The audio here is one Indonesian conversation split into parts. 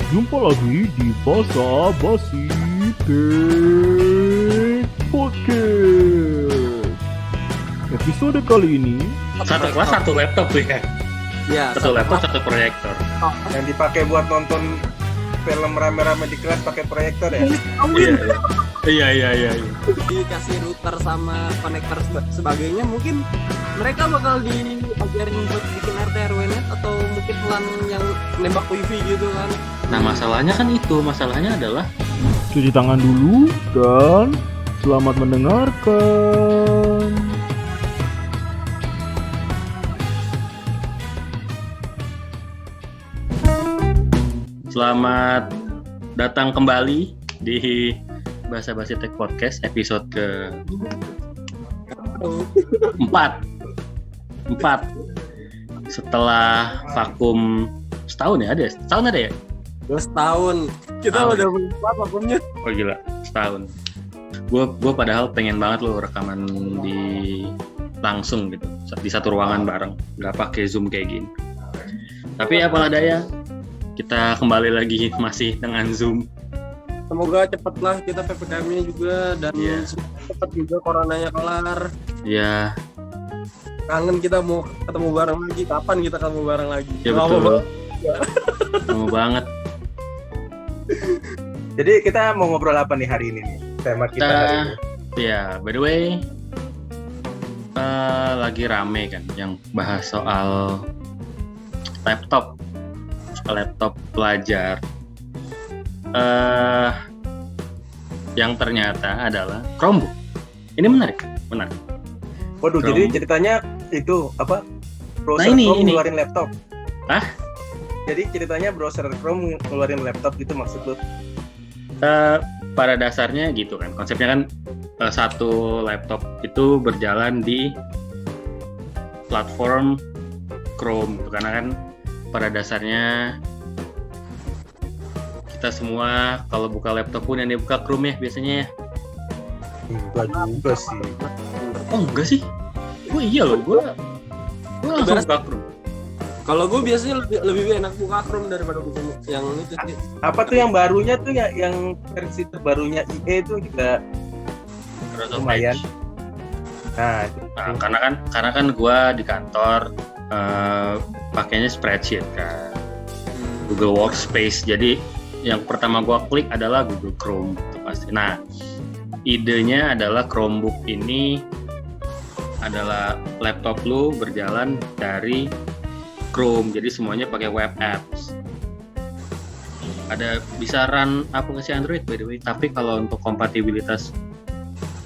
Jumpa lagi di Basa Basi Tech Podcast. Episode kali ini Satu kelas satu laptop tuh ya. Ya, Satu laptop satu proyektor. yang dipakai buat nonton film rame-rame di kelas pakai proyektor ya. Iya. dikasih router sama konektor sebagainya, mungkin mereka bakal diajarin buat bikin RT RW net atau mungkin pelan yang nembak wifi gitu kan. Nah masalahnya kan itu, masalahnya adalah cuci tangan dulu dan selamat mendengarkan. selamat datang kembali di Basa Basi Tech Podcast episode ke 4 setelah vakum setahun ya, setahun ada ya? 2 tahun kita udah lupa vakumnya. Oh gila, setahun. Gue padahal pengen banget loh rekaman di langsung gitu, di satu ruangan bareng, nggak pakai Zoom kayak gini. Tapi apalah daya, kita kembali lagi masih dengan Zoom. Semoga cepatlah kita PPKM-nya juga dan cepat juga coronanya kelar. Ya, Kangen kita mau ketemu bareng lagi. Kapan kita ketemu bareng lagi? ya betul. Mau banget. Jadi kita mau ngobrol apa nih hari ini nih? Tema kita hari ini. Ya, by the way, lagi rame kan yang bahas soal laptop pelajar. Yang ternyata adalah Chromebook. Ini menarik. Waduh, Chrome. jadi ceritanya itu apa? Browser Nah, ini. Chrome ngeluarin laptop. Hah? Jadi ceritanya browser Chrome ngeluarin laptop gitu maksud lu? Pada dasarnya gitu kan. Konsepnya kan satu laptop itu berjalan di platform Chrome gitu. Karena kan pada dasarnya kita semua kalau buka laptop pun yang dibuka Chrome ya biasanya ya. Enggak juga sih. Oh enggak sih? Oh iya loh, gue langsung buka Chrome. Kalau gue biasanya lebih enak buka Chrome daripada buka yang itu sih. Apa tuh yang barunya tuh ya, yang versi terbarunya IE itu juga Microsoft lumayan. Edge. Nah, itu. Nah, karena kan gue di kantor pakainya spreadsheet kan, Google Workspace. Jadi yang pertama gue klik adalah Google Chrome itu pasti. Nah, idenya adalah Chromebook ini adalah laptop lu berjalan dari Chrome, jadi semuanya pakai web apps. Ada bisa run aplikasi Android by the way, tapi kalau untuk kompatibilitas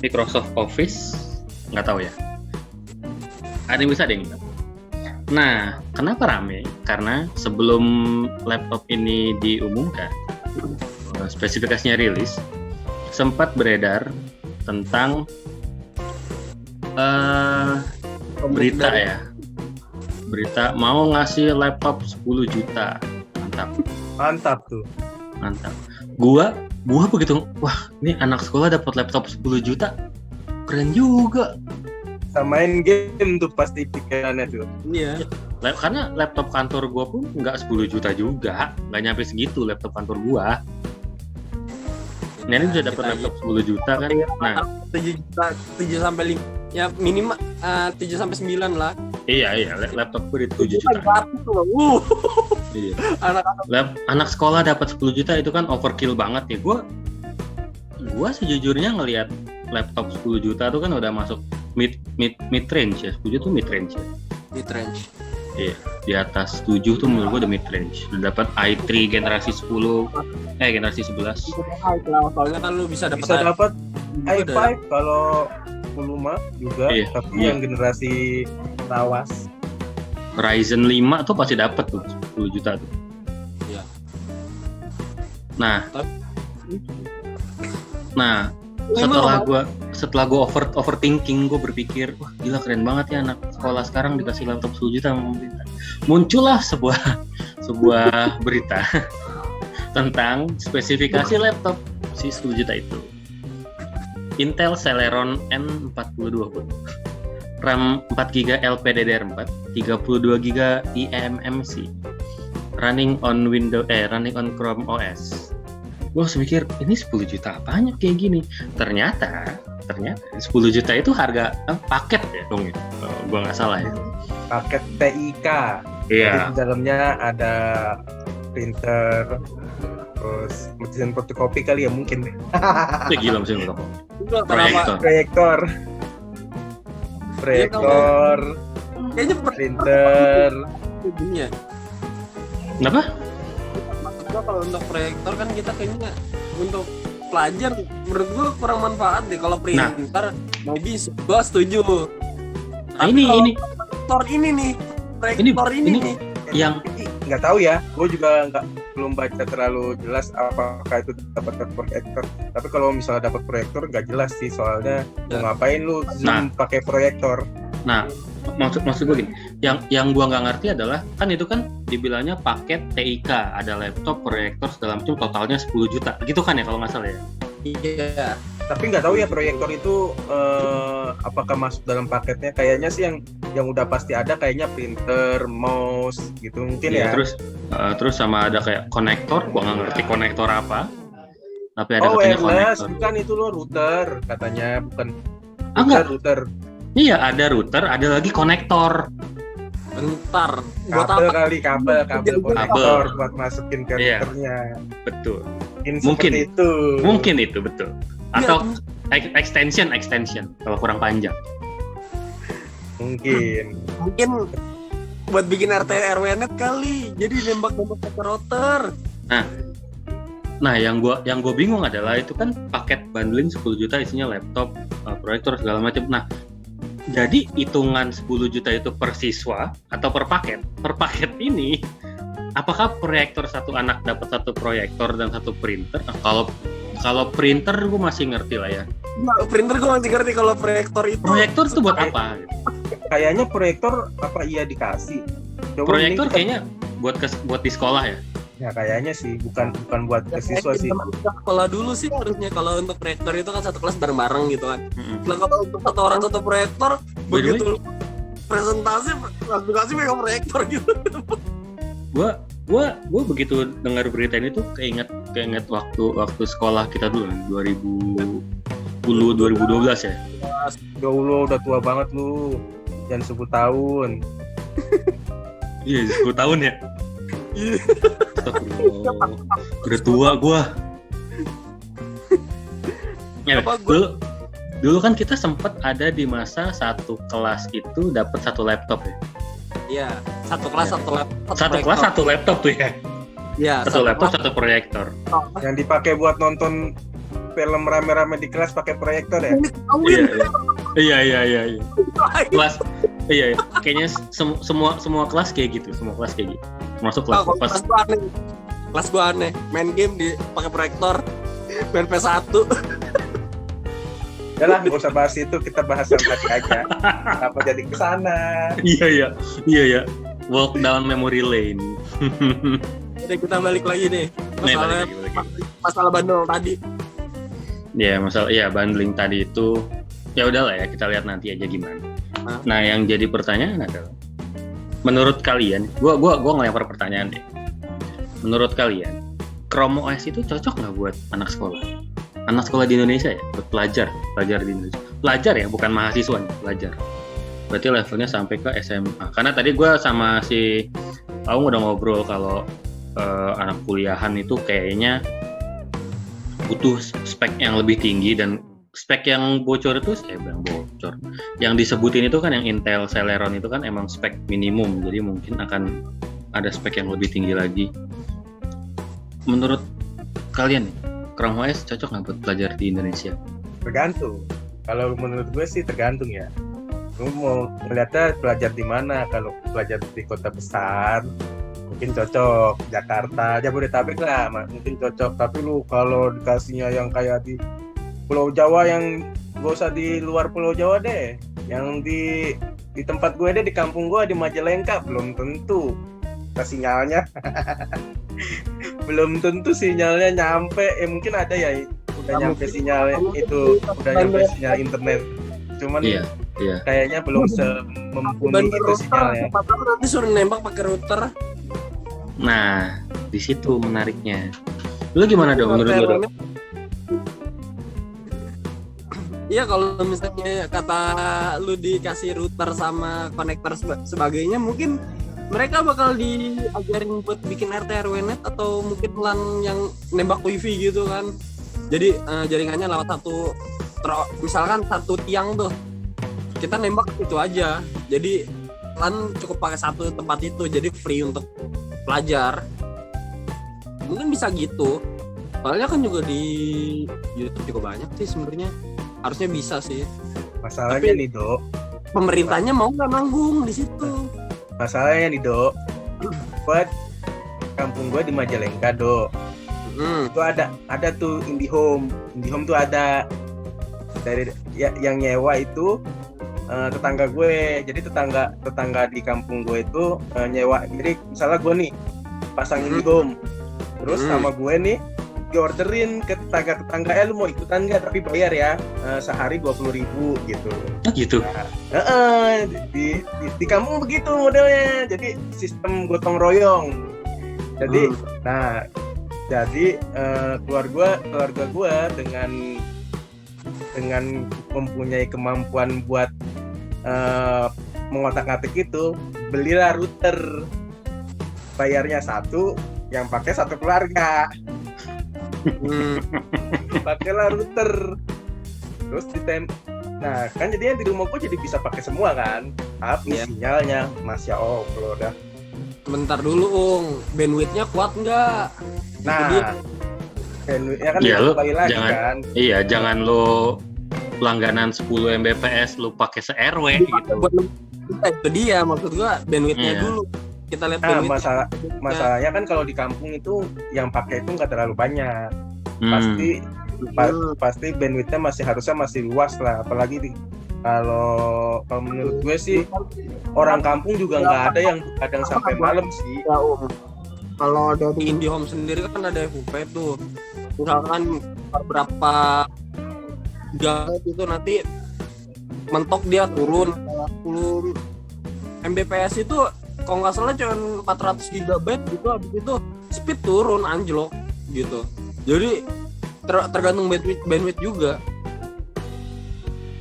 Microsoft Office nggak tahu ya. Ada yang bisa, ada yang enggak. Nah, kenapa rame? Karena sebelum laptop ini diumumkan, spesifikasinya rilis, sempat beredar tentang berita mau ngasih laptop 10 juta. Mantap tuh. Gua begitu, wah ini anak sekolah dapat laptop 10 juta, keren juga. Main game tuh pasti pikirannya tuh. Iya. Karena laptop kantor gua pun nggak 10 juta juga, nggak nyampe segitu laptop kantor gua. Nah ini bisa dapat laptop 10 juta kan. Nah 7 sampai 5 ya minimal 7 sampai 9 lah. iya laptop gue di 7 juta. Iya. Anak sekolah dapat 10 juta itu kan overkill banget ya. Gua sejujurnya ngelihat laptop 10 juta tuh kan udah masuk mid range ya. 10 juta tuh mid range ya. Mid range. Iya, di atas 7 tuh menurut gue udah mid range. Udah dapat i3 generasi 10, generasi 11. Soalnya kan lu bisa Bisa dapat i5 kalau 10 mah juga, tapi yang generasi lawas. Ryzen 5 tuh pasti dapat tuh 10 juta tuh. Iya. Nah, setelah gue overthinking, gue berpikir, wah gila keren banget ya anak sekolah sekarang dikasih laptop 10 juta sama pemerintah. Muncullah sebuah berita tentang spesifikasi laptop si 10 juta itu. Intel Celeron N42, RAM 4GB LPDDR4, 32GB eMMC, running on Chrome OS. Gue harus mikir ini 10 juta apanya kayak gini. Ternyata 10 juta itu harga paket ya dong ya. Gue nggak salah ya. Paket TIK. Iya. Di dalamnya ada printer, terus mesin fotokopi kali ya mungkin. Itu gila mesin fotokopi. Kenapa? Proyektor, Kayaknya printer. dunia. Kenapa? Maksud gua kalau untuk proyektor kan kita kayaknya untuk pelajar menurut gua kurang manfaat deh. Kalau printer mau bisa, gua setuju. Nah, ini Proyektor ini nih, proyektor ini nih. Yang Nggak tahu ya, gue juga belum baca terlalu jelas apakah itu dapat proyektor. Tapi kalau misalnya dapat proyektor nggak jelas sih, soalnya mau ngapain lu zoom pakai proyektor. Nah, maksud gue gini, yang gua nggak ngerti adalah kan itu kan dibilangnya paket TIK, ada laptop, proyektor segala macam, totalnya 10 juta, gitu kan ya kalau nggak salah ya? Iya. Tapi nggak tahu ya proyektor itu apakah masuk dalam paketnya. Kayaknya sih yang udah pasti ada kayaknya printer, mouse gitu mungkin ya. Terus sama ada kayak konektor, gua nggak ngerti konektor apa. Tapi ada katanya wireless, konektor. bukan itu loh router katanya, bukan. Enggak. Router. Iya, ada router, ada lagi konektor. Bentar. Buat Kabel apa? kali, kabel konektor buat masukin ke Iya. routernya. Betul. Mungkin itu. Mungkin itu betul. Atau extension kalau kurang panjang. Mungkin Buat bikin RT RW-net kali. Jadi nembak ke router. Nah, yang gua bingung adalah itu kan paket bundling 10 juta isinya laptop, proyektor segala macam. Nah, jadi hitungan 10 juta itu per siswa atau per paket? Per paket ini apakah proyektor satu anak dapat satu proyektor dan satu printer? Nah, kalau printer gue masih ngerti lah ya. Nah, printer gue masih ngerti. Kalau proyektor Proyektor itu buat apa? kayaknya proyektor apa iya dikasih. Coba Proyektor ini kayaknya buat di sekolah ya. ya kayaknya sih bukan buat ke siswa sih. Sekolah dulu sih harusnya. Kalau untuk proyektor itu kan satu kelas bareng-bareng gitu kan. Mm-mm. Nah, kalau untuk satu orang satu proyektor, By the way, begitu presentasi langsung kasih megang proyektor gitu. Gua begitu dengar berita ini tuh keinget waktu sekolah kita dulu 2010 2012 ya. Ya Allah, udah tua banget lu. Jangan 10 tahun. Iya, 10 tahun ya. Astagfirullah. Udah tua gua. Ya, dulu kan kita sempat ada di masa satu kelas itu dapat satu laptop ya. Iya, satu kelas satu laptop. Satu kelas satu laptop tuh ya. Iya, Satu laptop satu proyektor. Yang dipakai buat nonton film rame-rame di kelas pakai proyektor ya. Iya. Kelas iya. Kayaknya semua kelas kayak gitu, Masuk kelas pas. Kelas gua aneh. Main game pakai proyektor. Main PS1. Udah lah, nggak usah bahas itu, kita bahas yang tadi aja. Apa jadi kesana? Iya. Walk down memory lane. Jadi kita balik lagi nih. Balik lagi. Masalah bundle tadi. Ya, bundling tadi itu ya udahlah ya, kita lihat nanti aja gimana. Nah, yang jadi pertanyaan adalah menurut kalian, gua ngelempar pertanyaan deh. Menurut kalian, Chrome OS itu cocok nggak buat anak sekolah? Anak sekolah di Indonesia ya, buat pelajar di Indonesia. Pelajar ya, bukan mahasiswa nih, pelajar. Berarti levelnya sampai ke SMA. Karena tadi gue sama si Aung udah ngobrol kalau anak kuliahan itu kayaknya butuh spek yang lebih tinggi, dan spek yang bocor itu yang disebutin itu kan yang Intel Celeron itu kan emang spek minimum, jadi mungkin akan ada spek yang lebih tinggi lagi. Menurut kalian nih, Chrome OS cocok nggak buat pelajar di Indonesia? Tergantung. Kalau menurut gue sih tergantung ya. Lu mau ngeliatnya pelajar di mana? Kalau pelajar di kota besar mungkin cocok. Jakarta, Jabodetabek lah mungkin cocok. Tapi lu kalau dikasihnya yang kayak di Pulau Jawa, yang gak usah di luar Pulau Jawa deh, yang di tempat gue deh, di kampung gue di Majalengka, belum tentu sinyalnya. Belum tentu sinyalnya nyampe. Mungkin ada ya udah nyampe sinyal itu, udah nyampe sinyal internet. Cuman Iya. kayaknya belum mumpuni itu sinyalnya. Nanti suruh nembak pakai router. Nah, di situ menariknya. Lu gimana dong menurut lu dong? Iya, kalau misalnya kata lu dikasih router sama konektor sebagainya, mungkin mereka bakal diajarin buat bikin RT RW net atau mungkin LAN yang nembak wifi gitu kan. Jadi jaringannya lewat misalkan satu tiang tuh, kita nembak itu aja. Jadi LAN cukup pakai satu tempat itu, jadi free untuk pelajar. Mungkin bisa gitu. Soalnya kan juga di YouTube juga banyak sih sebenarnya. Harusnya bisa sih. Masalahnya Tapi- nih Dok, Pemerintahnya mau nggak nanggung di situ? masalahnya nih Dok, buat kampung gue di Majalengka Dok, itu ada tuh IndiHome tuh ada dari yang nyewa itu tetangga gue. Jadi tetangga di kampung gue itu nyewa. Jadi misalnya gue nih pasang IndiHome, terus sama gue nih diorderin ke tetangga, lu mau ikutan nggak, tapi bayar ya sehari 20.000 gitu. Oh, gitu. Di kampung begitu modelnya, jadi sistem gotong royong. Jadi keluarga gue dengan mempunyai kemampuan buat mengotak-atik itu, belilah router, bayarnya satu, yang pakai satu keluarga. Pakailah router, terus nah kan jadinya di rumah gue jadi bisa pakai semua kan, tapi sinyalnya masya Allah dah. Bentar dulu, bandwidthnya kuat nggak? Nah, bandwidthnya kan Iya, lu kembali lagi jangan- kan. Iya, jangan lu langganan 10 Mbps lu pakai se-RW gitu. Itu dia maksud gua, bandwidthnya Iya. dulu. Kita lihat Nah, bandwidth. masalahnya kan kalau di kampung itu yang pakai itu nggak terlalu banyak. Hmm. Pasti bandwidthnya harusnya masih luas lah, apalagi kalau menurut gue sih orang kampung juga nggak ada yang kadang sampai malam sih. Ya, kalau dari IndiHome sendiri kan ada FUP tuh. Misalkan beberapa gigabyte itu nanti mentok dia turun 10 Mbps itu kalau nggak salah cuma 400 GB gitu, habis itu speed turun anjlok gitu. Jadi tergantung bandwidth juga.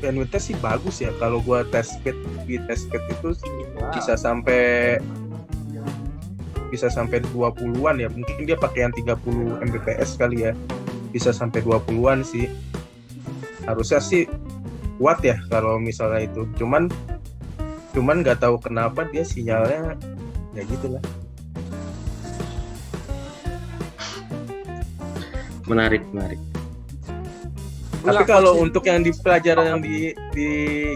Bandwidthnya sih bagus ya, kalau gua test speed itu sih bisa sampai 20-an ya, mungkin dia pakai yang 30 Mbps kali ya, bisa sampai 20-an sih, harusnya sih kuat ya kalau misalnya itu. Cuman nggak tahu kenapa dia sinyalnya ya gitulah. Menarik. Tapi kalau untuk yang di pelajaran yang di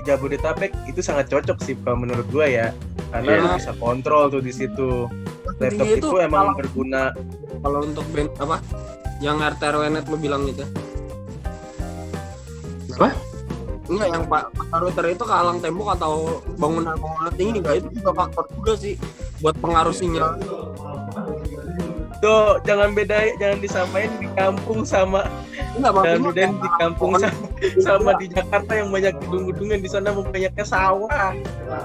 Jabodetabek itu sangat cocok sih kalau menurut gua ya, karena lu bisa kontrol tuh di situ. Laptop itu emang berguna. Kalau untuk band apa yang RT RW net lu bilang gitu. Apa? Enggak, yang Pak router itu kehalang tembok atau bangunan tinggi enggak, itu juga faktor juga sih buat pengaruh sinyal. Tuh, jangan disamain di kampung sama dan bedain di kampung sama di Jakarta yang banyak gedung-gedungan. Di sana banyaknya sawah,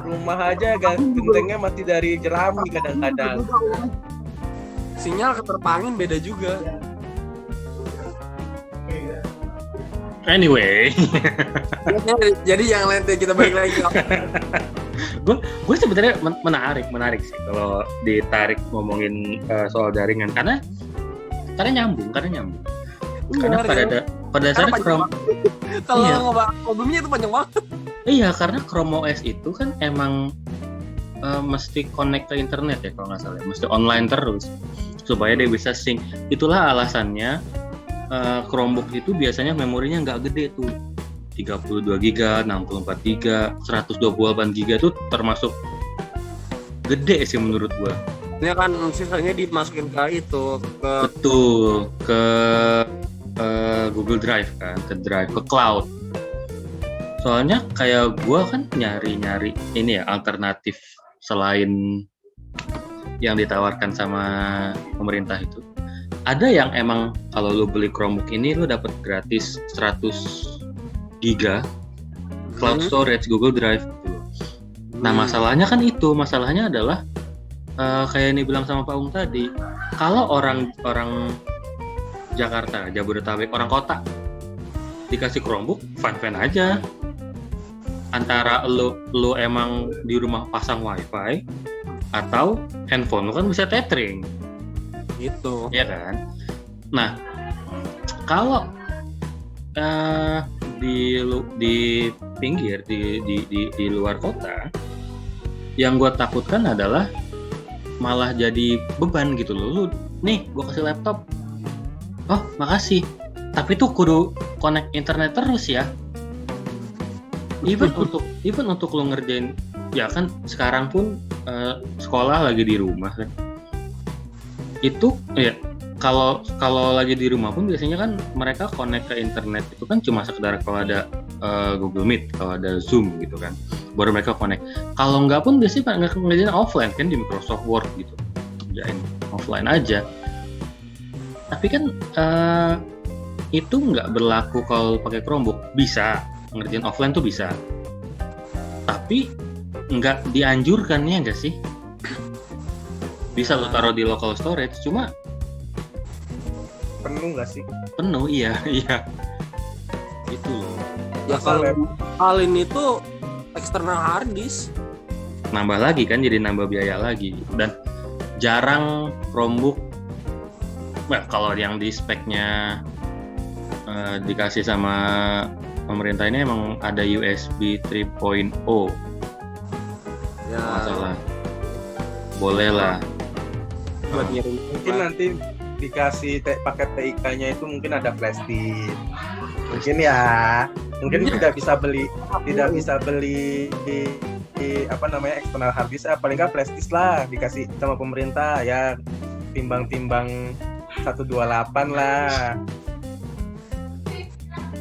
rumah aja gentengnya masih dari jerami kadang-kadang. Sinyal keterpangin beda juga. Anyway, Jadi yang lain kita balik lagi. gue sebenarnya menarik sih kalau ditarik ngomongin soal jaringan, karena nyambung. Karena pada dasarnya Kalau Iya. ngomong problemnya itu panjang banget. Iya, karena Chrome OS itu kan emang mesti connect ke internet ya kalau nggak salah, mesti online terus supaya dia bisa sync. Itulah alasannya Chromebook itu biasanya memorinya nggak gede tuh, 32 GB, 64 GB, 128 GB itu termasuk gede sih menurut gua. Ini kan sisanya dimasukin ke itu ke Betul, ke Google Drive kan, ke cloud. Soalnya kayak gua kan nyari ini ya alternatif selain yang ditawarkan sama pemerintah itu. Ada yang emang kalau lu beli Chromebook ini lu dapat gratis 100 GB cloud storage Google Drive gitu. Nah, masalahnya adalah kayak ini bilang sama Pak Ung tadi, kalau orang Jakarta, Jabodetabek, orang kota dikasih Chromebook, fine aja. Antara lu emang di rumah pasang wifi atau handphone lu kan bisa tethering, Gitu. ya kan? Nah, kalau di pinggir di luar kota, yang gue takutkan adalah malah jadi beban gitu loh. Lu nih, gue kasih laptop, oh makasih, tapi tuh kudu connect internet terus ya. Even untuk lo ngerjain, ya kan sekarang pun sekolah lagi di rumah kan. Itu ya kalau lagi di rumah pun biasanya kan mereka connect ke internet itu kan cuma sekedar kalau ada Google Meet, kalau ada Zoom gitu kan, baru mereka connect. Kalau nggak pun biasanya ngerjain offline kan di Microsoft Word gitu, kerjain offline aja. Tapi kan itu nggak berlaku kalau pakai Chromebook. Bisa ngerjain offline tuh bisa, tapi nggak dianjurkan ya nggak sih? Bisa lo taruh di local storage, cuma Penuh nggak sih? penuh. Iya itu loh, Ya kalau hal ini tuh eksternal hard disk. nambah lagi kan, jadi nambah biaya lagi. Dan jarang Chromebook, well, kalau yang di speknya dikasih sama pemerintah ini emang ada USB 3.0, Ya, masalah boleh lah. buat ngirim. Mungkin nanti dikasih paket TIK-nya itu mungkin ada flash disk. Mungkin tidak bisa beli apa namanya eksternal hard disk, paling nggak flash disk lah dikasih sama pemerintah ya, timbang 128 lah.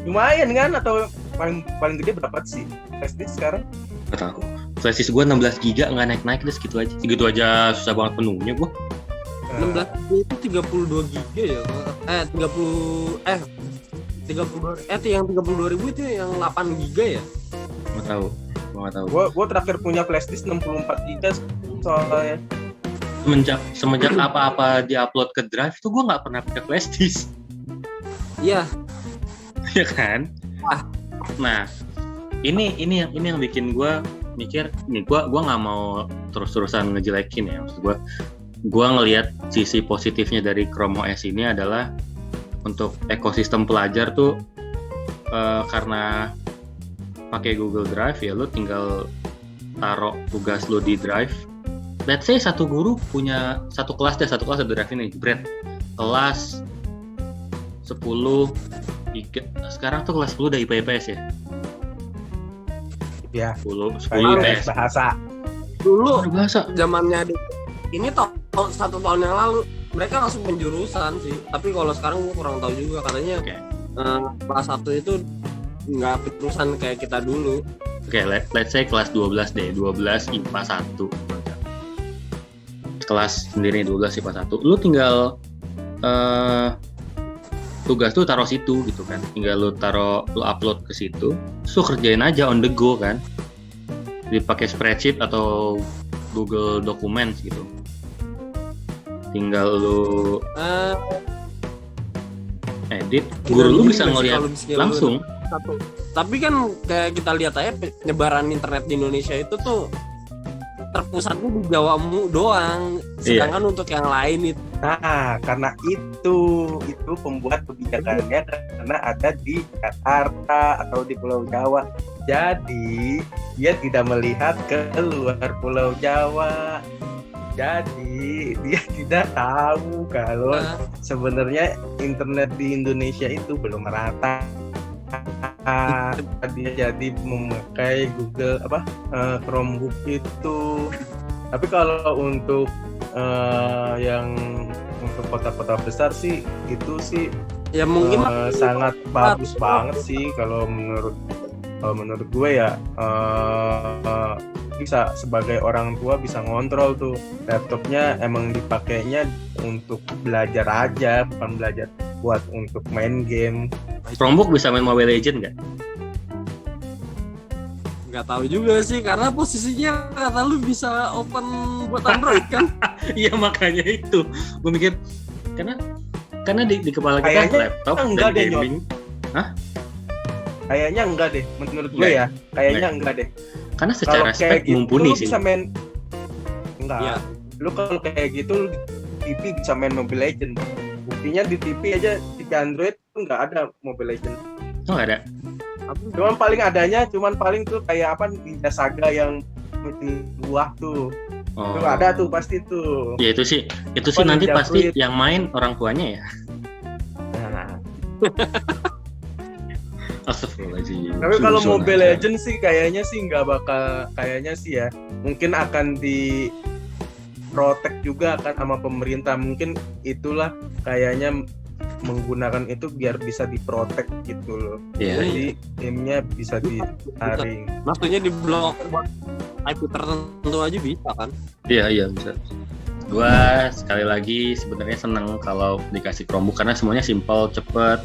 Lumayan kan, atau paling gede berapa sih flash disk sekarang? Gak tahu. Flash disk gue 16 GB nggak naik deh, segitu aja susah banget penuhnya gue. 16 GB itu 32 GB ya. 32 yang 32.000 itu yang 8 GB ya. Nggak tahu. Gue terakhir punya flash disk 64 GB soalnya. Semenjak apa-apa diupload ke Drive tuh gue nggak pernah pakai flash disk. Iya. Ya kan? Wah. Nah, ini yang bikin gue mikir nih, gue nggak mau terus-terusan ngejelekin ya. Maksud gue ngelihat sisi positifnya dari Chrome OS ini adalah untuk ekosistem pelajar tuh, karena pakai Google Drive ya, lu tinggal taruh tugas lu di Drive. Let's say satu guru punya satu kelas ada Drive ini, jebret, kelas 10 sekarang tuh kelas 10 udah IPS ya. Ya. 10 IPS IPS. bahasa. Dulu Bahasa. zamannya ini satu tahun yang lalu mereka langsung penjurusan sih. Tapi kalau sekarang gue kurang tahu juga, katanya Oke. kelas 1 itu nggak penjurusan kayak kita dulu. Oke, let's say kelas 12 deh, 12 IPA 1. Kelas sendiri 12 IPA 1. Lu tinggal tugas tuh taruh situ gitu kan. Tinggal lu upload ke situ. Terus lu kerjain aja on the go kan. Dipakai spreadsheet atau Google Documents gitu. Tinggal lu edit, guru lu bisa ngeliat langsung. Satu. Tapi kan kayak kita lihat aja penyebaran internet di Indonesia itu tuh terpusatnya di Jawa doang. Sedangkan untuk yang lain itu. Nah, karena itu pembuat kebijakannya karena ada di Jakarta atau di Pulau Jawa. Jadi dia tidak melihat ke luar Pulau Jawa. Jadi dia tidak tahu kalau sebenarnya internet di Indonesia itu belum merata. Dia jadi memakai Google Chromebook itu. Tapi kalau untuk yang untuk kota-kota besar sih itu sih Ya mungkin sangat bagus banget sih kalau menurut gue ya. Bisa sebagai orang tua bisa ngontrol tuh laptopnya, emang dipakainya untuk belajar aja, bukan belajar buat untuk main game. Chromebook bisa main Mobile Legends nggak? Nggak tahu juga sih, karena posisinya kata lu bisa open buat Android kan. Iya makanya itu gue mikir karena di kepala kita Kayaknya laptop enggak dan deh, gaming. Kayaknya enggak deh, menurut gue Enggak. ya. Kayaknya enggak deh. Karena Kalau secara kayak spek gitu mumpuni lu sih. bisa main enggak. Iya. Lu kalau kayak gitu lu di TV bisa main Mobile Legend. Buktinya di TV aja TV Android tuh enggak ada Mobile Legend. Oh nggak ada. Cuman paling tuh kayak apa Ninja Saga yang mesti buah tuh. Oh. Tuh ada tuh pasti tuh. Ya itu sih Apa, nanti Ninja pasti Fruit. yang main orang tuanya ya. Nah, Astagfirullahaladzim. tapi kalau Susun Mobile aja. Legends sih kayaknya sih nggak bakal ya. Mungkin akan di protect juga kan sama pemerintah. Mungkin itulah kayaknya menggunakan itu biar bisa diprotek gitu loh. Iya. Jadi timnya bisa ditaring. Maksudnya di blok buat IP tertentu aja bisa kan. Iya bisa. Gua sekali lagi sebenarnya seneng kalau dikasih Chromebook karena semuanya simple, cepet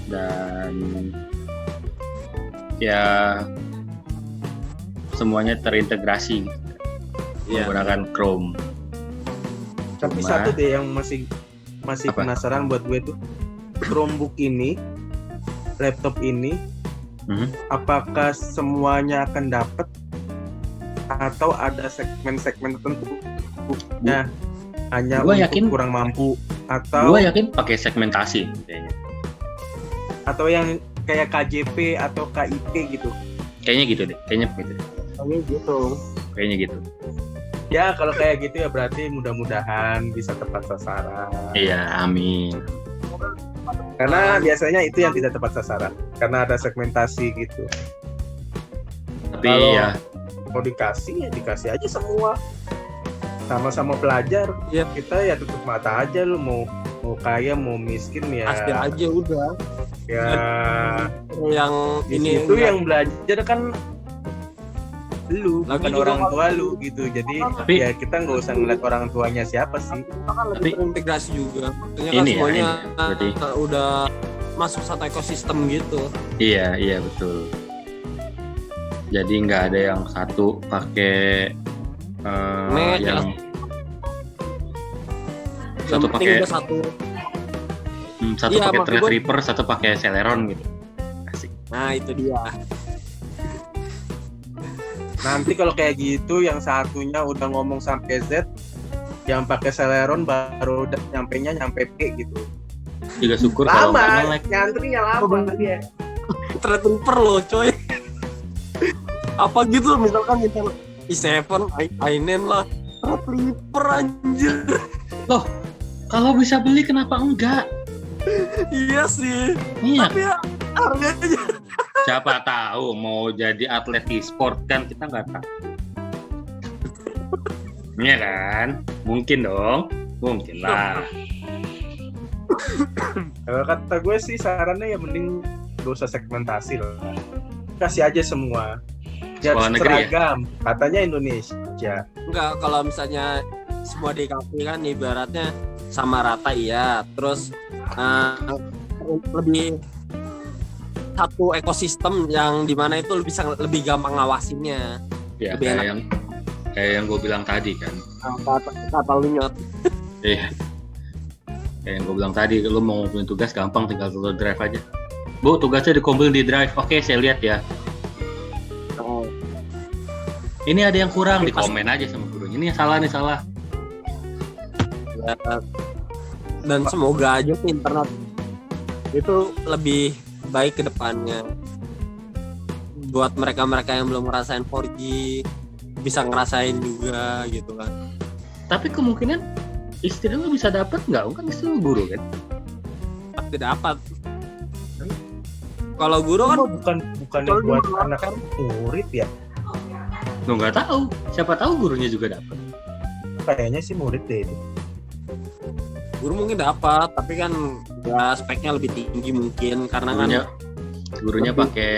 dan ya semuanya terintegrasi Iya. menggunakan Chrome. Tapi Cuma- satu deh yang masih Apa? penasaran buat gue tuh, Chromebook ini, laptop ini, Mhm. apakah semuanya akan dapat atau ada segmen-segmen tertentu? Nah, hanya Gua untuk yakin- kurang mampu atau Gue yakin pakai segmentasi kayaknya. yang kayak KJP atau KIP gitu. Kayaknya gitu deh. Kayaknya gitu. Deh. Gitu. Kayaknya gitu. Ya kalau kayak gitu ya berarti mudah-mudahan bisa tepat sasaran. Iya, amin. Karena biasanya itu yang tidak tepat sasaran. Karena ada segmentasi gitu. Tapi Kalau- ya Mau dikasih ya dikasih aja semua. Sama-sama pelajar. Iya. Kita ya tutup mata aja lu mau kaya mau miskin ya. Pasti aja udah. Ya Yang ini ini itu yang belajar kan lu Lagi bukan juga orang kalau- tua lu gitu. Jadi Tapi- ya kita nggak usah ngeliat orang tuanya siapa sih. kita kan Tapi- lebih terintegrasi juga. Maksudnya kan Ini ya, semuanya ini berarti. udah masuk satu ekosistem gitu. iya betul. Jadi nggak ada yang satu pakai Mac, yang Yang satu penting pakai udah satu. satu Iya, pakai maksud gua- Threadripper, satu pakai Celeron gitu. Asik. Nah itu dia. Nanti kalau kayak gitu yang satunya udah ngomong sampai Z, yang pakai Celeron baru nyampe P gitu. Juga syukur kalau nggak Lama, nge-lag. nyantrinya lama dia. Threadripper loh coy. Apa gitu misalkan i7, i9 lah. Threadripper anjir. Kalau bisa beli kenapa enggak? Iya sih. Iya. Tapi ya harganya Siapa tahu mau jadi atlet e-sport kan kita nggak tahu. Iya kan? Mungkin dong. Mungkin lah. Kalau kata gue sih sarannya ya mending gak usah segmentasi lah. Kasih aja semua. Ya Sekolah negeri ya? seragam. Katanya Indonesia. enggak, kalau misalnya semua dikasih kan ibaratnya sama rata iya. Terus lebih satu ekosistem yang dimana itu bisa lebih gampang ngawasinnya. Ya Lebih enak. kayak yang gue bilang tadi kan. Kata lu Nyot. Iya. Kayak yang gue bilang tadi, lu mau ngumpulin tugas gampang, tinggal lu drive aja. Bu, tugasnya dikumpulin di drive. Oke, saya lihat ya. Ini ada yang kurang, di komen aja sama gurunya. Ini yang salah, nih salah. Ya, dan semoga aja sih internet itu lebih baik ke depannya. Buat mereka-mereka yang belum ngerasain 4G bisa ngerasain juga gitu kan. Tapi kemungkinan istri lu bisa dapat nggak? Kan istri lu guru kan? Pasti dapat. Kalau guru kan bukan kalau buat dulu anak murid ya. Lu nggak tahu. Siapa tahu gurunya juga dapat. Kayaknya sih murid deh itu. guru mungkin dapat, tapi kan ya speknya lebih tinggi mungkin karena kan Gurunya pakai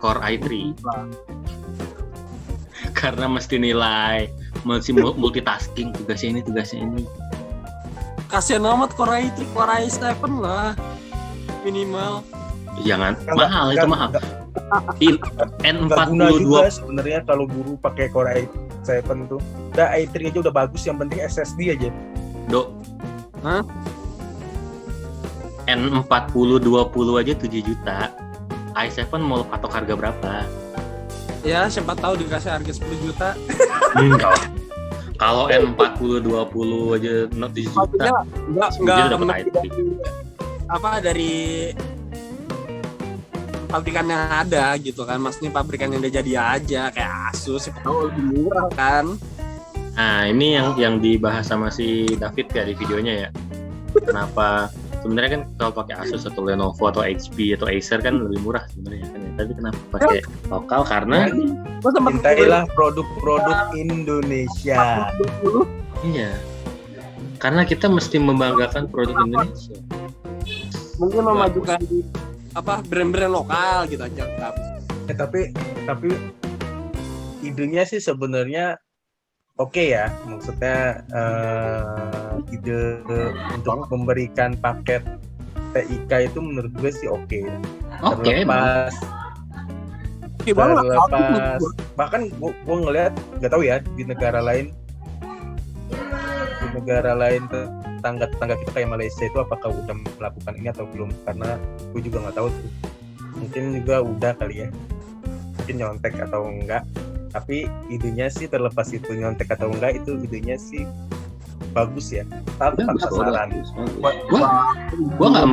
Core i3 karena mesti nilai, mesti multitasking, tugasnya ini. kasihan amat Core i3, Core i7 lah minimal. Jangan Enggak, mahal, itu enggak, mahal. Nggak guna juga N42 sebenarnya kalau guru pakai Core i7 tuh. Udah i3 aja udah bagus, yang penting SSD aja. do. Hah? N4020 aja 7 juta. i7 mau patok harga berapa? Ya siapa tahu dikasih harga 10 juta. Enggak. Kalau N4020 aja 7 juta. Maksudnya enggak Dia dapat mesti i3. dari pabrikan yang ada gitu kan, maksudnya pabrikan yang udah jadi aja kayak Asus, siapa tahu lebih murah kan. Nah, ini yang dibahas sama si David kayak di videonya ya. Kenapa sebenarnya kan kalau pakai Asus atau Lenovo atau HP atau Acer kan lebih murah sebenarnya kan ya. Tapi kenapa pakai lokal? Karena Gua sempat Cintailah produk-produk Indonesia. iya. Karena kita mesti membanggakan produk Indonesia. mungkin memajukan brand-brand lokal gitu aja. Tapi idenya sih sebenarnya oke ya, maksudnya ide untuk memberikan paket TIK itu menurut gue sih oke. Oke, Terlepas bahkan gue ngeliat, nggak tahu ya di negara lain tetangga kita kayak Malaysia itu apakah udah melakukan ini atau belum, karena gue juga nggak tahu tuh. Mungkin juga udah kali ya, mungkin nyontek atau enggak. Tapi idenya sih, terlepas itu nyontek atau enggak, itu idenya sih bagus ya. Tapi sasaran. Gue nggak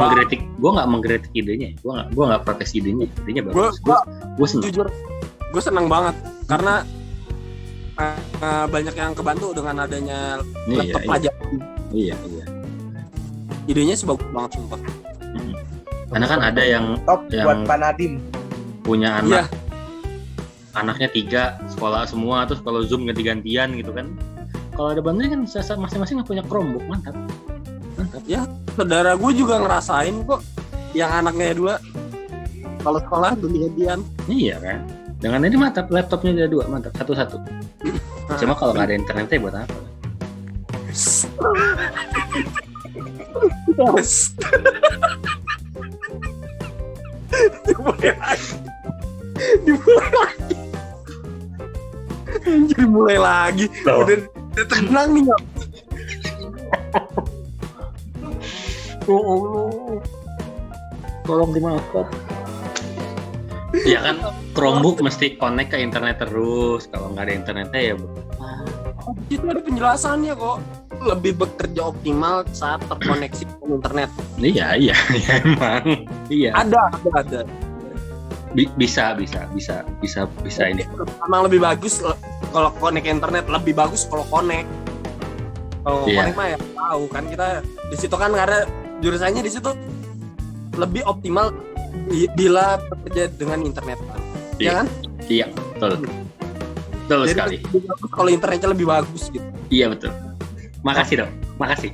mengkritik idenya. Gue nggak protes idenya. Idenya bagus. Gue seneng. Jujur gue seneng banget karena banyak yang kebantu dengan adanya laptop pelajar. Iya. Idenya sih bagus banget sumpah. Karena kan ada yang top buat Pak Nadim punya anak, Iya. anaknya 3 sekolah semua, terus kalau Zoom ganti-gantian gitu kan. Kalau ada bantunya kan masing-masing punya Chromebook, mantap. Ya, saudara gue juga ngerasain kok yang anaknya 2 kalau sekolah ganti-gantian. Iya kan. Dengan ini mantap, laptopnya ada 2, mantap, satu-satu. Cuma kalau nggak ada internetnya buat apa? Dimulai lagi. Udah tenang nih. Oh Allah, tolong dimaafkan. Ya kan, Chromebook mesti connect ke internet terus. Kalau nggak ada internetnya ya Itu ada penjelasannya kok. Lebih bekerja optimal saat terkoneksi ke internet. Iya emang. Iya. Ada. Bisa ini. Emang lebih bagus kalau connect ke internet, lebih bagus kalau connect. Kalau connect mah ya tahu kan, kita di situ kan karena jurusannya di situ lebih optimal bila bekerja dengan internet. Ya kan? Iya, betul. Betul Jadi sekali. Kalau internetnya lebih bagus gitu. Iya betul. Makasih dong. Makasih.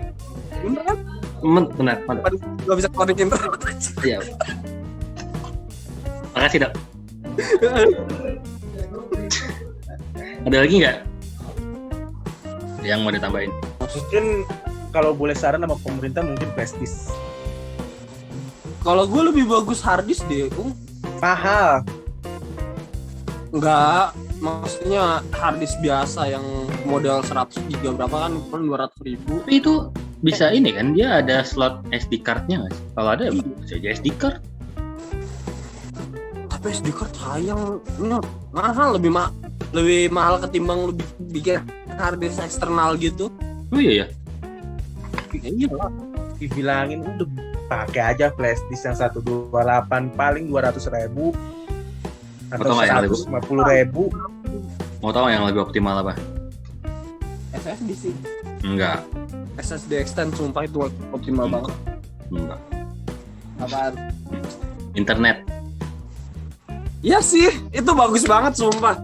Bener kan? Benar. Gak bisa connect internet. Iya. Makasih dok. Ada lagi nggak yang mau ditambahin? Mungkin kalau boleh saran sama pemerintah, mungkin prestis. Kalau gue lebih bagus harddisk deh. Mahal. Enggak, maksudnya harddisk biasa yang model 100 GB berapa kan, 200.000. Tapi itu bisa ini kan, dia ada slot SD card-nya nggak sih? Kalau ada bisa aja SD card. Tapi SD card sayang, mahal, lebih mahal ketimbang lebih bikin harddisk eksternal gitu. Oh iya ya. Iya lah. Dibilangin udah pakai aja flash disk yang 128 paling 200.000 atau 150.000. Mau tahu yang lebih optimal apa? SSD sih. Enggak. SSD extend sumpah itu optimal banget. Enggak. Apaan? Internet. Iya sih, itu bagus banget sumpah.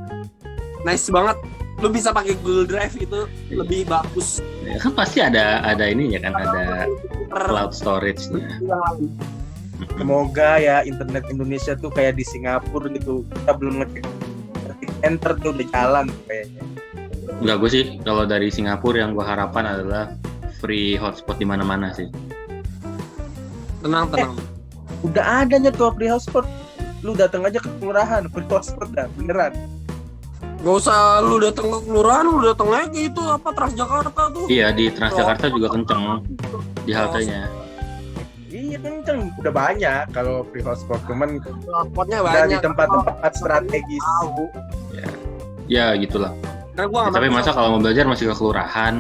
Nice banget. Lu bisa pakai Google Drive itu lebih bagus. Ya kan pasti ada ininya kan, ada cloud storage-nya. Semoga ya internet Indonesia tuh kayak di Singapura gitu. Kita belum ngetik enter tuh udah jalan kayaknya. Enggak, gue sih kalau dari Singapura yang gue harapkan adalah free hotspot di mana-mana sih. Tenang. Udah adanya tuh free hotspot. lu datang aja ke kelurahan, free hotspot dah, beneran. Gak usah lu datang ke kelurahan, lu datang aja ke itu apa Transjakarta tuh. Iya, di Transjakarta juga kenceng di haltenya. Iya kenceng, udah banyak kalau free hotspot, cuman Hotspotnya udah banyak. di tempat-tempat strategis. Ya gitulah. Karena gua nggak Tapi mau- masa kalau mau belajar masih ke kelurahan?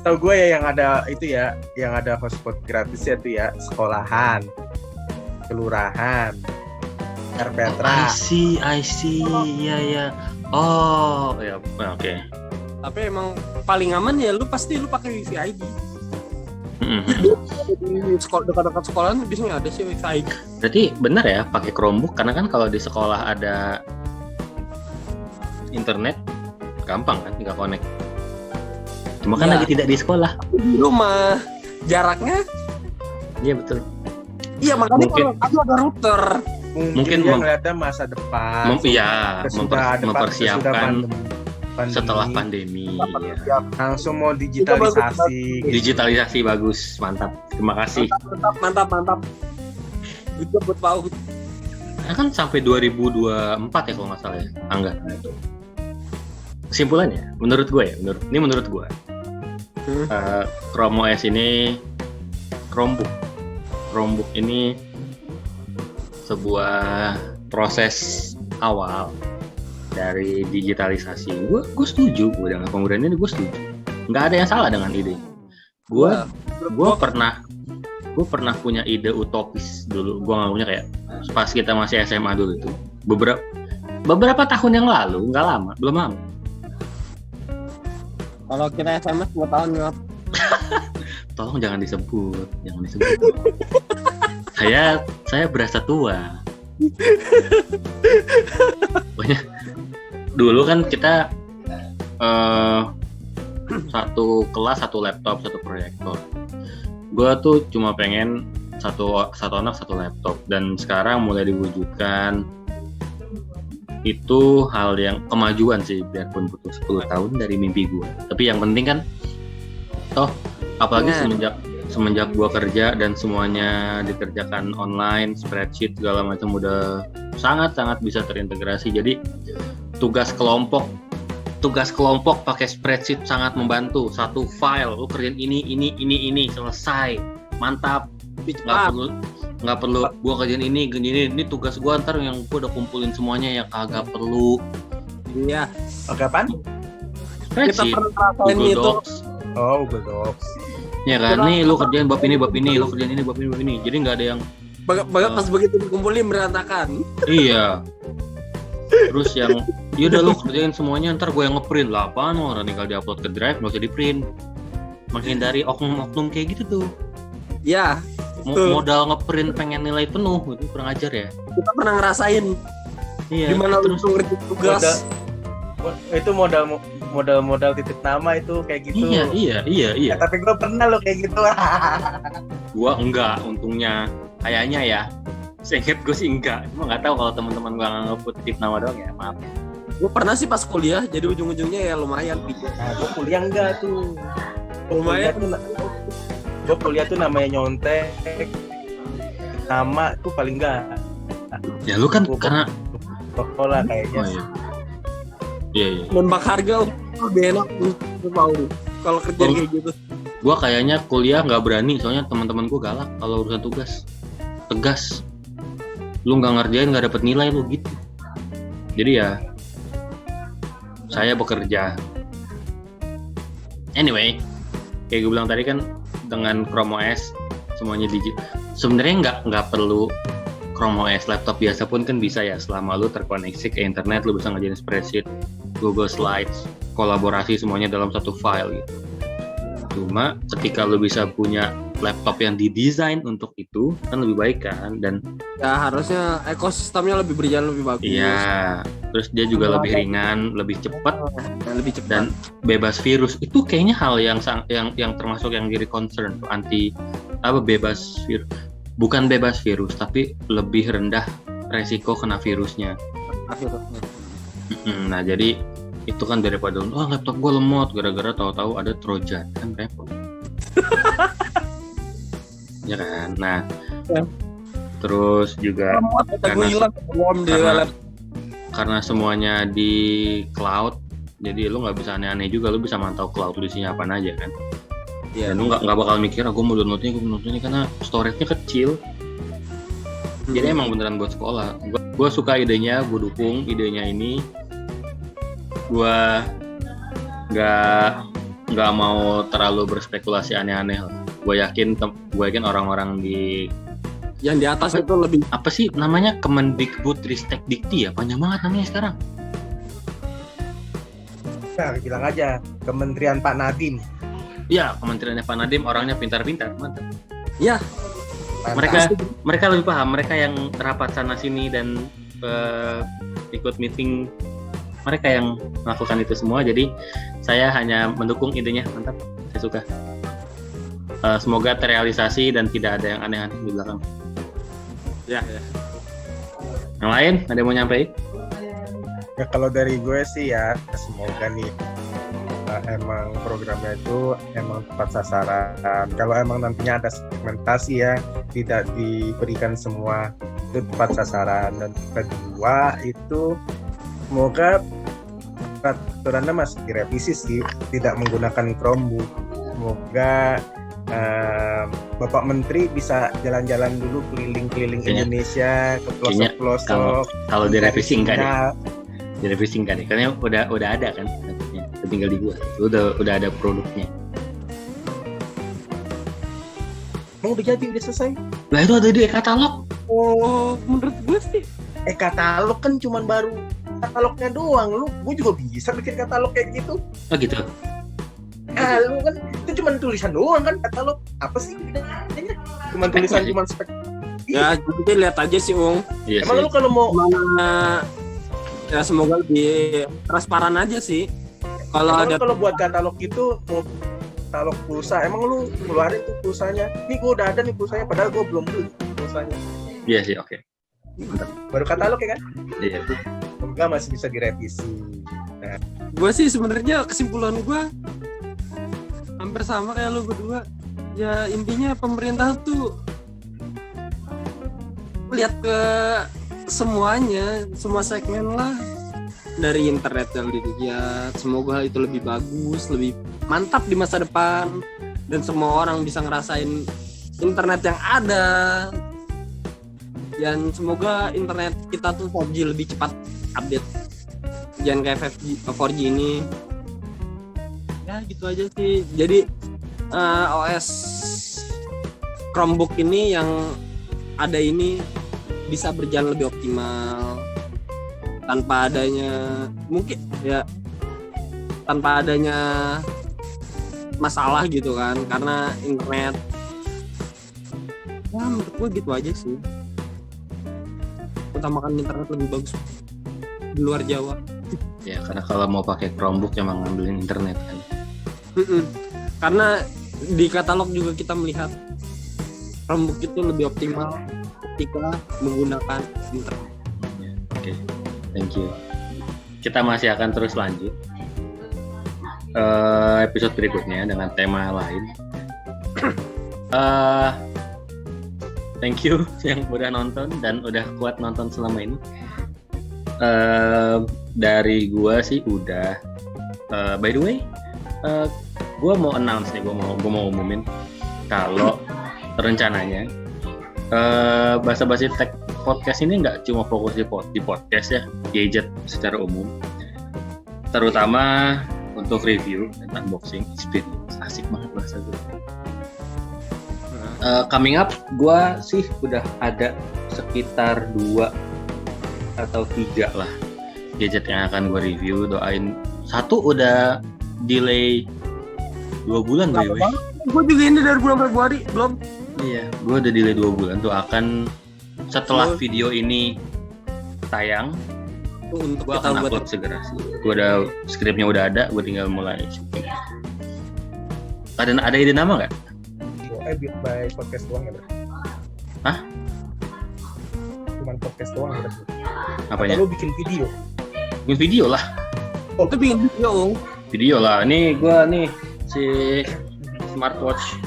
Tahu gue ya yang ada itu ya, yang ada hotspot gratis ya tuh ya, sekolahan, kelurahan, I Erpetra. see, iya. Oh, ya oke. Tapi emang paling aman ya lu pasti lu pakai wifi ID. Mhm. Di sekolah dekat-dekat sekolahan biasanya ada sih wifi ID. Berarti benar ya pakai Chromebook, karena kan kalau di sekolah ada internet gampang kan, nggak connect. Cuma kan Iya. lagi tidak di sekolah. Di rumah jaraknya, Iya betul. iya makanya Mungkin- kalau ada router. Mungkin dia mem- ngeliatnya masa depan. Iya, sesudah mempersiapkan pandemi. setelah pandemi. Iya. Langsung mau digitalisasi. Digitalisasi bagus, mantap. Terima kasih. Mantap. Itu buat Paul. Nah, kan sampai 2024 ya kalau nggak salah ya, Angga. Kesimpulannya, menurut gue ya, menurut gue, Chrome OS ini, Chromebook ini sebuah proses awal dari digitalisasi. Gue setuju, gue dengan penggunaan ini gue setuju. Nggak ada yang salah dengan ide. Gue pernah punya ide utopis dulu. Gue nggak punya kayak pas kita masih SMA dulu tuh. Beberapa tahun yang lalu, nggak lama, belum lama. Kalau kita SMS 2 tahun ya. Tolong jangan disebut. Saya berasa tua. Pokoknya dulu kan kita satu kelas, satu laptop, satu proyektor. Gue tuh cuma pengen satu anak satu laptop, dan sekarang mulai diwujudkan. Itu hal yang kemajuan sih, biarpun butuh 10 tahun dari mimpi gue. Tapi yang penting kan, apalagi semenjak gue kerja dan semuanya dikerjakan online, spreadsheet segala macam udah sangat-sangat bisa terintegrasi. Jadi tugas kelompok pakai spreadsheet sangat membantu. Satu file lu kerjain ini selesai, mantap. Nggak perlu gua kerjain ini tugas gua, ntar yang gua udah kumpulin semuanya yang kagak perlu. Iya. Oke, apaan? Spreadsheet, Kita pernah ngerasain Google itu. Docs. Oh, Google Docs. Ya kan, nih lu kerjain bab ini, lu kerjain ini bab ini. Jadi nggak ada yang Pas begitu dikumpulin berantakan. iya. Terus yang udah lu kerjain semuanya, ntar gue yang ngeprint lah. Apaan orang tinggal diupload ke Drive, nggak usah di print. Menghindari oknum-oknum kayak gitu tuh. Ya, betul. Modal ngeprint pengen nilai penuh, itu kurang ajar ya. Kita pernah ngerasain Iya. gimana lu terus ngerti tugas. Itu modal titip nama itu kayak gitu. Iya. Tapi gue pernah lo kayak gitu. Gua enggak, untungnya. Kayaknya ya. Seinget gue sih enggak. Cuma nggak tahu kalau teman-teman gua nge-put titip nama doang ya, maaf. Gue pernah sih pas kuliah, jadi ujung-ujungnya ya lumayan gitu. Nah, gue kuliah enggak tuh. Lumayan. Gue kuliah tuh namanya nyontek. Nama tuh paling enggak. Ya lu kan karena Sekolah kayaknya. oh, iya. Nembak harga lebih enak lu mau kalau kerja Oh. kayak gitu. Gua kayaknya kuliah nggak berani, soalnya teman-teman gua galak kalau urusan tugas. Tegas. Lu nggak ngerjain nggak dapet nilai lu gitu. Jadi ya saya bekerja. Anyway, kayak gue bilang tadi kan, dengan Chrome OS semuanya digital. Sebenarnya nggak perlu Chrome OS, laptop biasa pun kan bisa ya, selama lu terkoneksi ke internet, lu bisa ngerjain spreadsheet, Google Slides, kolaborasi semuanya dalam satu file gitu. Cuma ketika lu bisa punya laptop yang didesain untuk itu, kan lebih baik kan, dan Ya harusnya ekosistemnya lebih berjalan lebih bagus. iya, terus dia juga lebih ringan, lebih cepat, Dan lebih cepat. dan bebas virus. Itu kayaknya hal yang termasuk yang jadi concern, bebas virus. Bukan bebas virus, tapi lebih rendah resiko kena virusnya. Akhirnya. Nah, jadi itu kan daripada laptop gue lemot gara-gara tahu-tahu ada trojan, kan repot. Ya kan. Nah, Ya. Terus juga Gue hilang di karena- lab. karena semuanya di cloud, jadi lu nggak bisa aneh-aneh juga, lu bisa mantau cloud lu isinya apa aja kan. Iya. Dan lu nggak bakal mikir gue mau download ini karena storage-nya kecil. Jadi emang beneran buat sekolah. Gue suka idenya, gue dukung idenya ini. Gue nggak mau terlalu berspekulasi aneh-aneh. Gue yakin orang-orang di yang di atas itu lebih apa sih namanya, Kemendikbud Ristek Dikti ya, panjang banget namanya sekarang. Nah, bilang aja Kementerian Pak Nadiem. Ya, kementeriannya Pak Nadiem orangnya pintar-pintar, mantap. ya Mereka lebih paham, mereka yang rapat sana sini dan ikut meeting, mereka yang melakukan itu semua. Jadi saya hanya mendukung idenya, mantap, saya suka. Semoga terrealisasi dan tidak ada yang aneh-aneh di belakang. ya. Yang lain ada yang mau nyampein? Ya kalau dari gue sih ya semoga nih emang programnya itu emang tepat sasaran. Kalau emang nantinya ada segmentasi ya, tidak diberikan semua itu tepat sasaran. Dan kedua itu semoga peraturannya masih direvisi sih, tidak menggunakan Chromebook. Semoga Bapak Menteri bisa jalan-jalan dulu keliling-keliling Kayaknya- Indonesia ke kayaknya pelosok-pelosok. Kalau direvisi enggak deh. Sinyal. Direvisi enggak deh, karena udah ada kan, katanya. Tinggal dibuat. Udah ada produknya. Emang udah jadi, udah selesai. Nah itu ada di katalog. Oh, menurut gue sih Katalog kan cuman baru katalognya doang. Gue juga bisa bikin katalog kayak gitu. Oh gitu. Lu kan itu cuman tulisan doang kan katalog. Apa sih bedanya? Cuman tulisan, cuman spek. ya jadi lihat aja sih Ung. Iya Emang sih. lu kalau mau Mana ya semoga lebih transparan aaja sih. Kalau emang ada lu kalau buat katalog itu mau katalog pulsa, emang lu keluarin tuh pulsanya. Nih gue udah ada nih pulsanya, padahal gue belum beli pulsanya. Iya sih, oke. Baru katalog ya kan? Iya. Semoga masih bisa direvisi. gue sih sebenarnya kesimpulan gue hampir sama kayak lu berdua. Ya intinya pemerintah tuh lihat ke semuanya, semua segmen lah, dari internet yang dilihat. Semoga itu lebih bagus, lebih mantap di masa depan, dan semua orang bisa ngerasain internet yang ada. Dan semoga internet kita tuh 4G lebih cepat update, jangan kayak 5G, 4G ini. Ya gitu aja sih. Jadi OS Chromebook ini yang ada ini bisa berjalan lebih optimal tanpa adanya masalah gitu kan, karena internet. Ya menurut gue gitu aja sih. Utamakan internet lebih bagus di luar Jawa. Ya, karena kalau mau pakai Chromebook emang ngambilin internet kan. Karena di katalog juga kita melihat Chromebook itu lebih optimal ketika menggunakan internet. Oke, thank you. Kita masih akan terus lanjut episode berikutnya dengan tema lain. Thank you yang udah nonton dan udah kuat nonton selama ini. Dari gua sih udah. By the way, gua mau announce nih, gua mau umumin kalau rencananya Basa-Basi Tech Podcast ini nggak cuma fokus di podcast ya, gadget secara umum, terutama untuk review dan unboxing experience. Asik banget bahasa gue. Coming up, gue sih udah ada sekitar 2 atau 3 lah gadget yang akan gue review. Doain satu udah delay 2 bulan by the way. Gue juga ini dari bulan Februari belum. Iya, gue udah delay 2 bulan tuh, akan setelah video ini tayang, Untuk gue kita akan buat upload segera sih. Gue udah skripnya udah ada, gue tinggal mulai syuting. Ada ide nama nggak? By podcast doang ya berarti? Hah? Cuman podcast doang ya berarti? Apanya? Atau lu bikin video? Bikin video lah, itu bikin video Ung. video lah. Nih gue nih si smartwatch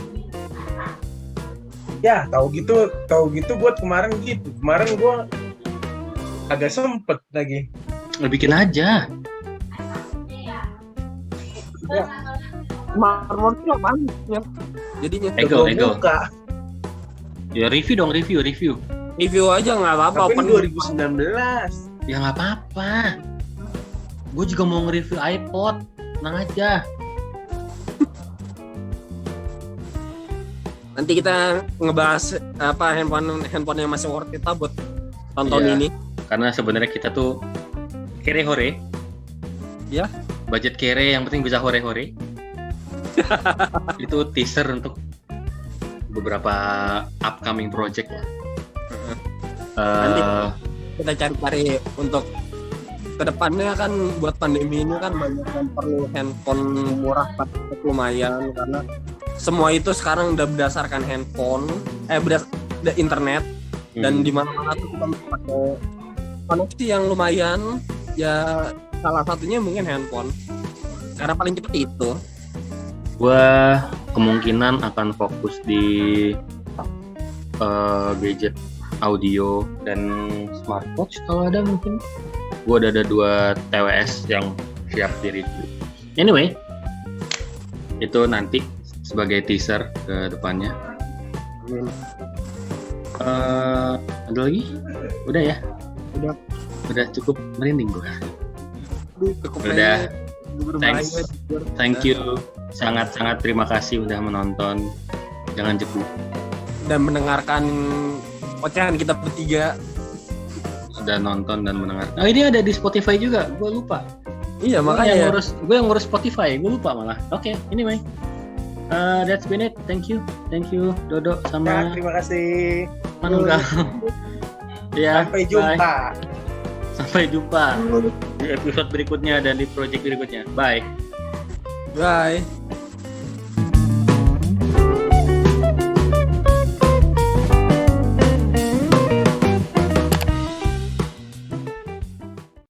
Ya tahu gitu buat kemarin gitu. Kemarin gue agak sempet lagi. Bikin aja. Marmor itu apaan ya? Jadinya Ego. Buka. Ya review dong, review. review aja nggak apa-apa. Tapi Open 2019. Ya nggak apa-apa. Gue juga mau nge-review iPod, tenang aja. Nanti kita ngebahas apa handphone yang masih worth it lah buat tonton Iya. ini. Karena sebenarnya kita tuh kere hore. Ya. Budget kere yang penting bisa hore-hore. Itu teaser untuk beberapa upcoming project lah. Nanti kita cari-cari untuk kedepannya kan buat pandemi ini kan banyak yang perlu handphone murah tapi lumayan karena semua itu sekarang udah berdasarkan handphone, internet dan di mana-mana tuh kita pakai koneksi yang lumayan ya salah satunya mungkin handphone. Karena paling cepet itu. Gua kemungkinan akan fokus di gadget audio dan smartwatch kalau ada mungkin. Gua ada 2 TWS yang siap di review. Anyway, itu nanti sebagai teaser ke depannya. Ada lagi? Udah ya? Udah cukup merinding gua. Udah. Thank you. Sangat-sangat terima kasih udah menonton. Jangan jeku. Dan mendengarkan ocehan kita bertiga. Sudah nonton dan mendengarkan. Oh, ini ada di Spotify juga. Gue lupa. Iya makanya. Gue yang ngurus Spotify. Gue lupa malah. Oke, anyway. That's been it. Thank you, Dodo Ya, sama terima kasih. Manunggal. Ya, Sampai jumpa. bye. Sampai jumpa di episode berikutnya dan di project berikutnya. Bye. Bye.